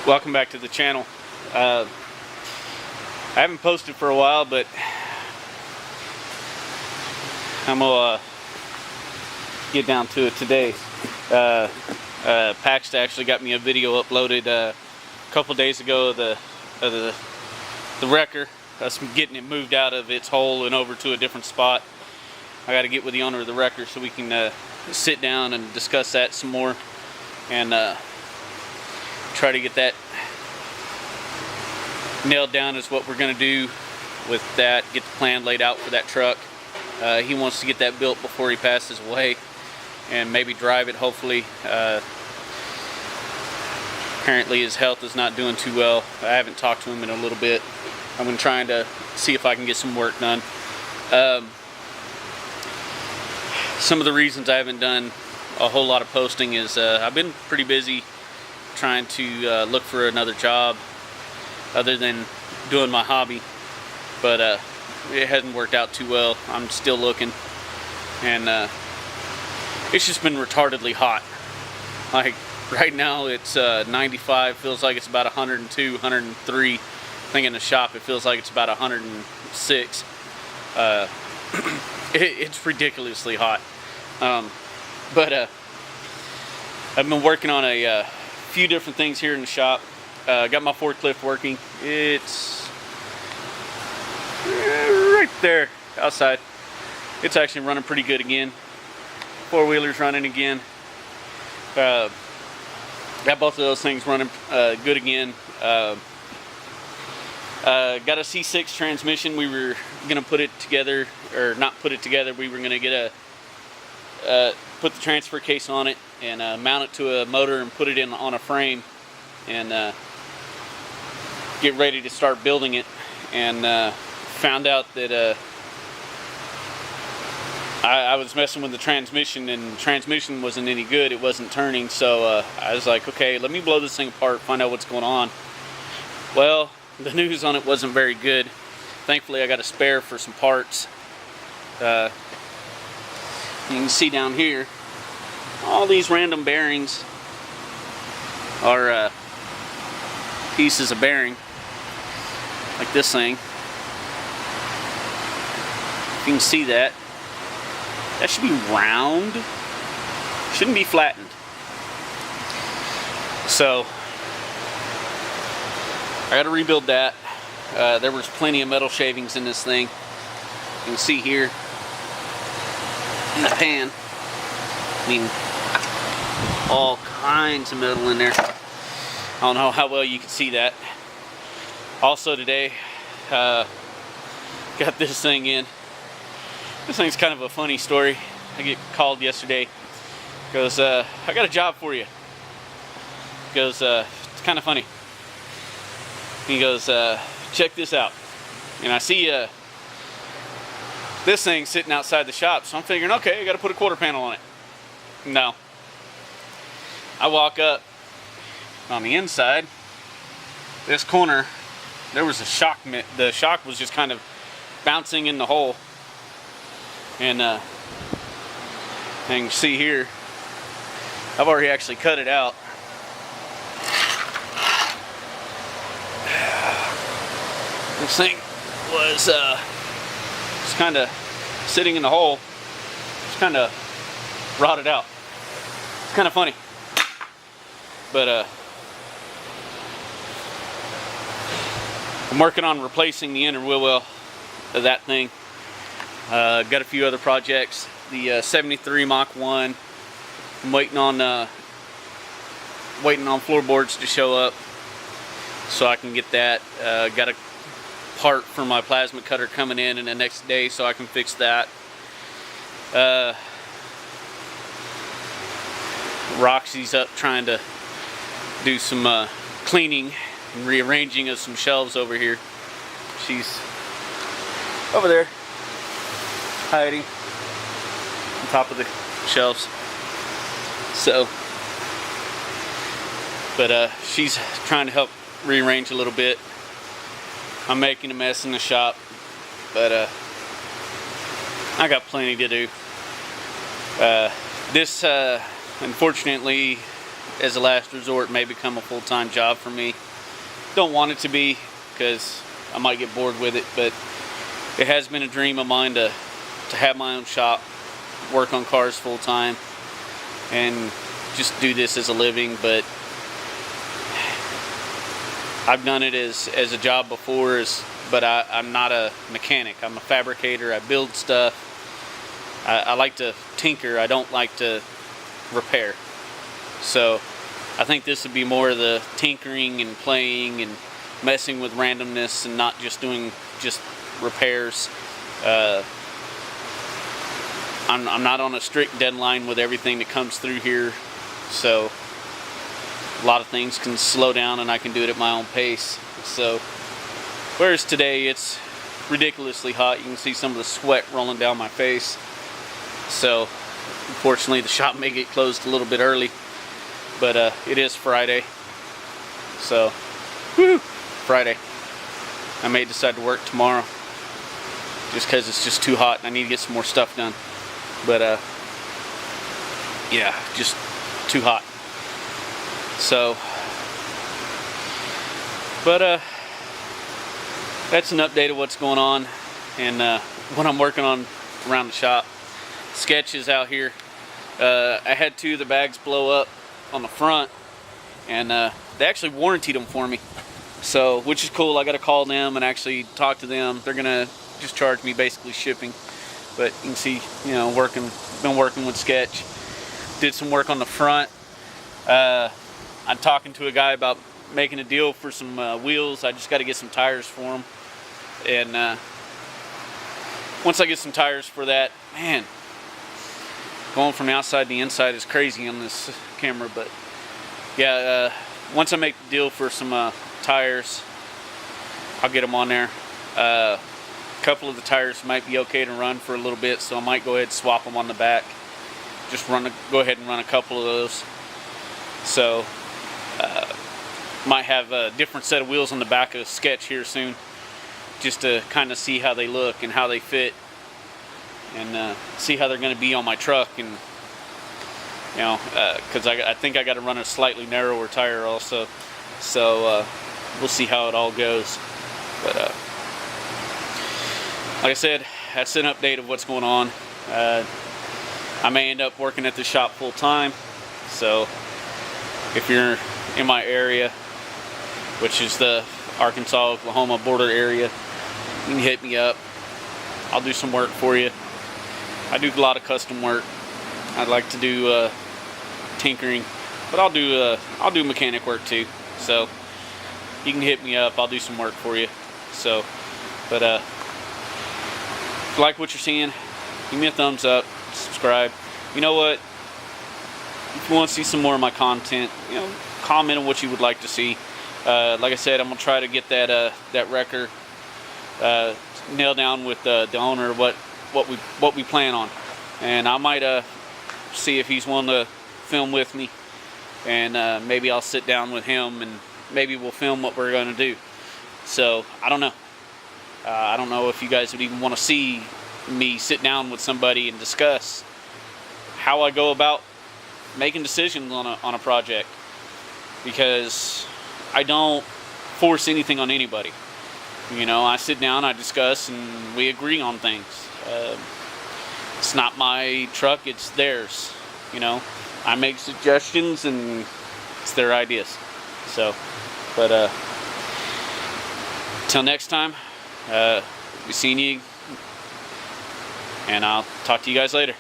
Welcome back to the channel. I haven't posted for a while, but I'm gonna get down to it today. Paxton actually got me a video uploaded a couple days ago of the wrecker. Us getting it moved out of its hole and over to a different spot. I got to get with the owner of the wrecker so we can sit down and discuss that some more and try to get that nailed down as what we're going to do with that, get the plan laid out for that truck. He wants to get that built before he passes away and maybe drive it, hopefully. Apparently his health is not doing too well. I haven't talked to him in a little bit. I've been trying to see if I can get some work done. Some of the reasons I haven't done a whole lot of posting is I've been pretty busy trying to look for another job other than doing my hobby, but it hasn't worked out too well. I'm still looking, and it's just been retardedly hot. Like right now it's 95, feels like it's about 102, 103. I think in the shop it feels like it's about 106. It's ridiculously hot. But I've been working on a few different things here in the shop. Got my forklift working. It's right there outside. It's actually running pretty good again. Four-wheeler's running again. Got both of those things running good again. Got a C6 transmission. We were gonna put it together, or not put it together. We were gonna get put the transfer case on it and mount it to a motor and put it in on a frame and get ready to start building it. And found out that I was messing with the transmission, and the transmission wasn't any good. It wasn't turning, so I was like, okay, let me blow this thing apart, find out what's going on. Well, the news on it wasn't very good. Thankfully I got a spare for some parts. You can see down here all these random bearings are pieces of bearing, like this thing. You can see that. That should be round. Shouldn't be flattened. So I got to rebuild that. There was plenty of metal shavings in this thing. You can see here in the pan. I mean, all kinds of metal in there. I don't know how well you can see that. Also today, got this thing in. This thing's kind of a funny story. I get called yesterday. Goes, I got a job for you. Goes, it's kind of funny. He goes, check this out. And I see this thing sitting outside the shop, so I'm figuring, okay, I got to put a quarter panel on it. No. I walk up. On the inside, this corner, there was a shock. The shock was just kind of bouncing in the hole. And you can see here, I've already actually cut it out. This thing was just kind of sitting in the hole, just kind of rotted out. It's kind of funny, but I'm working on replacing the inner wheel well of that thing. Got a few other projects. The 73 Mach 1. I'm waiting on floorboards to show up so I can get that. Got a part for my plasma cutter coming in the next day, so I can fix that. Roxy's up trying to do some cleaning and rearranging of some shelves over here. She's over there hiding on top of the shelves. So, but she's trying to help rearrange a little bit. I'm making a mess in the shop, but I got plenty to do. This unfortunately as a last resort may become a full-time job for me. Don't want it to be, because I might get bored with it, but it has been a dream of mine to have my own shop, work on cars full-time, and just do this as a living. But I've done it as a job before, but I'm not a mechanic. I'm a fabricator. I build stuff. I like to tinker. I don't like to repair. So I think this would be more of the tinkering and playing and messing with randomness, and not just doing just repairs. I'm not on a strict deadline with everything that comes through here, so a lot of things can slow down and I can do it at my own pace. So whereas today it's ridiculously hot, you can see some of the sweat rolling down my face. So unfortunately the shop may get closed a little bit early, but it is Friday, so woo, Friday. I may decide to work tomorrow just because it's just too hot and I need to get some more stuff done. But yeah, just too hot. So, but that's an update of what's going on and what I'm working on around the shop. Sketch is out here. I had 2 of the bags blow up on the front, and they actually warrantied them for me, so which is cool. I got to call them and actually talk to them. They're gonna just charge me basically shipping. But you can see, you know, been working with Sketch. Did some work on the front. I'm talking to a guy about making a deal for some wheels. I just got to get some tires for them. And once I get some tires for that, man, going from the outside to the inside is crazy on this camera. But yeah, once I make the deal for some tires, I'll get them on there. A couple of the tires might be okay to run for a little bit, so I might go ahead and swap them on the back. Just go ahead and run a couple of those. So might have a different set of wheels on the back of Sketch here soon, just to kind of see how they look and how they fit, and see how they're going to be on my truck. And you know, because I think I got to run a slightly narrower tire also, so we'll see how it all goes. But like I said, that's an update of what's going on. I may end up working at the shop full time, so if you're in my area, which is the Arkansas-Oklahoma border area, you can hit me up. I'll do some work for you. I do a lot of custom work. I'd like to do tinkering, but I'll do mechanic work too. So you can hit me up. I'll do some work for you. So, but if you like what you're seeing, give me a thumbs up, subscribe. You know what? If you want to see some more of my content, you know, comment on what you would like to see. Like I said, I'm gonna try to get that wrecker nailed down with the owner, what we plan on, and I might see if he's willing to film with me, and maybe I'll sit down with him and maybe we'll film what we're gonna do. So I don't know. I don't know if you guys would even want to see me sit down with somebody and discuss how I go about making decisions on a project, because I don't force anything on anybody. You know, I sit down, I discuss, and we agree on things. It's not my truck, it's theirs. You know, I make suggestions and it's their ideas. So, but till next time, be seeing you, and I'll talk to you guys later.